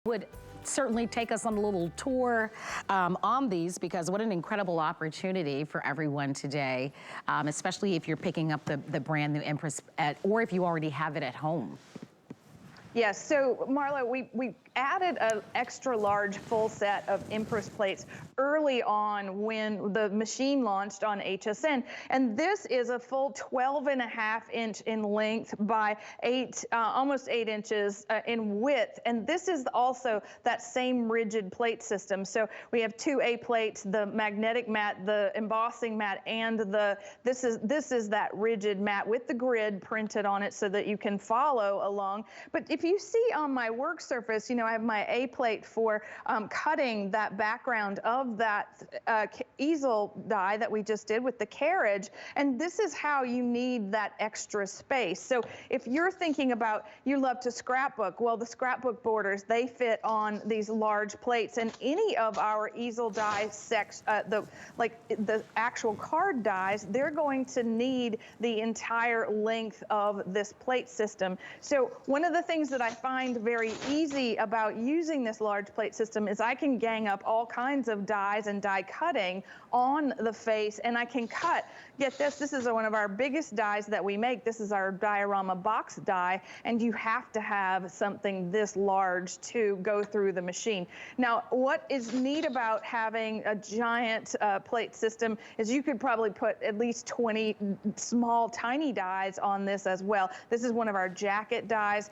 Would certainly take us on a little tour on these, because what an incredible opportunity for everyone today, especially if you're picking up the brand new Empress or if you already have it at home. Yes, so Marla, we added an extra large full set of Empress plates early on when the machine launched on HSN. And this is a full 12.5-inch in length by almost 8 inches in width. And this is also that same rigid plate system. So we have 2 A plates, the magnetic mat, the embossing mat, and this is that rigid mat with the grid printed on it so that you can follow along. But if you see on my work surface, you know, I have my A plate for cutting that background of that easel die that we just did with the carriage. And this is how you need that extra space. So if you're thinking about, you love to scrapbook, well, the scrapbook borders, they fit on these large plates, and any of our easel die the actual card dies, they're going to need the entire length of this plate system. So one of the things that I find very easy about using this large plate system is I can gang up all kinds of dies and die cutting on the face, and I can cut. Get this, this is one of our biggest dies that we make. This is our diorama box die, and you have to have something this large to go through the machine. Now, what is neat about having a giant plate system is you could probably put at least 20 small, tiny dies on this as well. This is one of our jacket dies.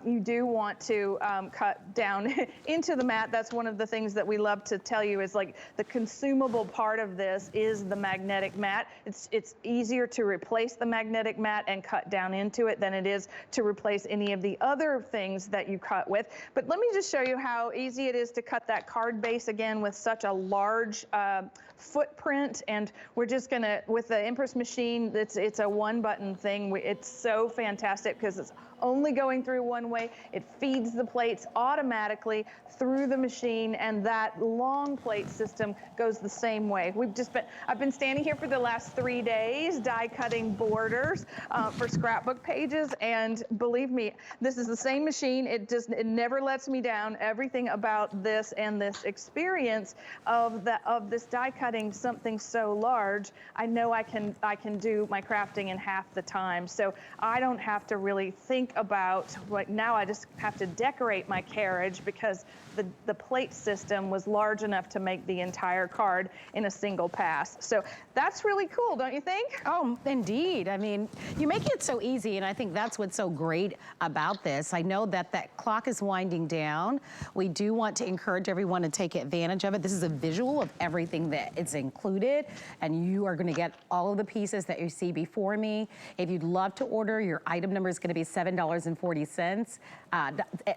You do want to cut down into the mat. That's one of the things that we love to tell you is, like, the consumable part of this is the magnetic mat. It's easier to replace the magnetic mat and cut down into it than it is to replace any of the other things that you cut with. But let me just show you how easy it is to cut that card base again with such a large footprint. And we're just gonna, with the Empress machine, it's a one-button thing. It's so fantastic because it's only going through one way. It feeds the plates automatically through the machine, and that long plate system goes the same way. I've been standing here for the last 3 days die cutting borders for scrapbook pages, and believe me, this is the same machine. It never lets me down. Everything about this and this experience of this die cutting something so large, I know I can do my crafting in half the time. So I don't have to really think about, like, now I just have to decorate my carriage because the plate system was large enough to make the entire card in a single pass. So that's really cool, don't you think? Oh, indeed. I mean, you make it so easy, and I think that's what's so great about this. I know that clock is winding down. We do want to encourage everyone to take advantage of it. This is a visual of everything that it's included, and you are gonna get all of the pieces that you see before me. If you'd love to order, your item number is gonna be $7.40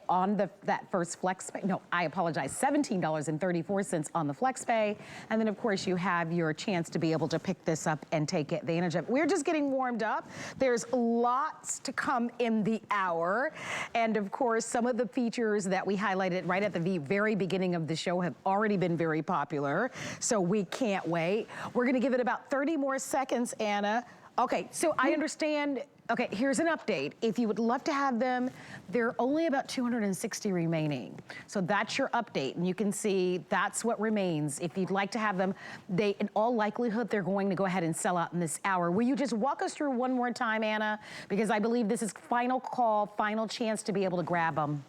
on that first flex pay. No, I apologize, $17.34 on the flex pay. And then of course you have your chance to be able to pick this up and take advantage of it. We're just getting warmed up. There's lots to come in the hour. And of course, some of the features that we highlighted right at the very beginning of the show have already been very popular. So we can't wait. We're gonna give it about 30 more seconds, Anna. Okay, so I understand. Okay, here's an update. If you would love to have them, there are only about 260 remaining. So that's your update, and you can see that's what remains. If you'd like to have them, in all likelihood, they're going to go ahead and sell out in this hour. Will you just walk us through one more time, Anna? Because I believe this is final call, final chance to be able to grab them.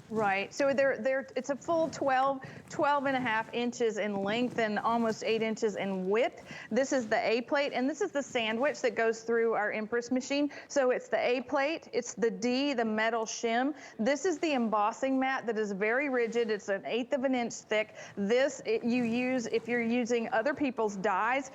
Right, so it's a full 12.5 inches in length and almost 8 inches in width. This is the A plate, and this is the sandwich that goes through our Empress machine. So it's the A plate, it's the D, the metal shim. This is the embossing mat that is very rigid. It's 1/8 of an inch thick. This you use if you're using other people's dies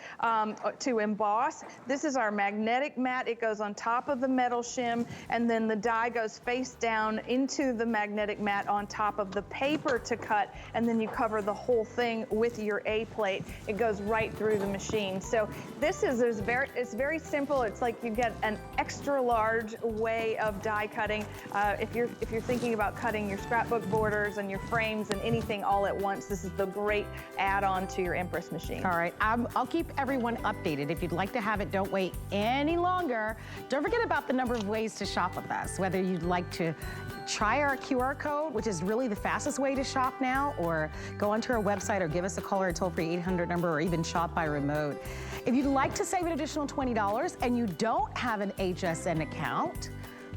to emboss. This is our magnetic mat. It goes on top of the metal shim, and then the die goes face down into the magnetic mat on top of the paper to cut, and then you cover the whole thing with your A plate. It goes right through the machine. So this is it's very simple. It's like you get an extra large way of die cutting. If you're thinking about cutting your scrapbook borders and your frames and anything all at once, this is the great add-on to your Empress machine. All right, I'll keep everyone updated. If you'd like to have it, don't wait any longer. Don't forget about the number of ways to shop with us, whether you'd like to try our QR code code, which is really the fastest way to shop now, or go onto our website or give us a call or a toll-free 800 number, or even shop by remote. If you'd like to save an additional $20 and you don't have an HSN account,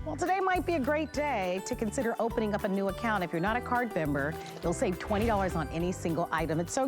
well, today might be a great day to consider opening up a new account. If you're not a card member, you'll save $20 on any single item. It's so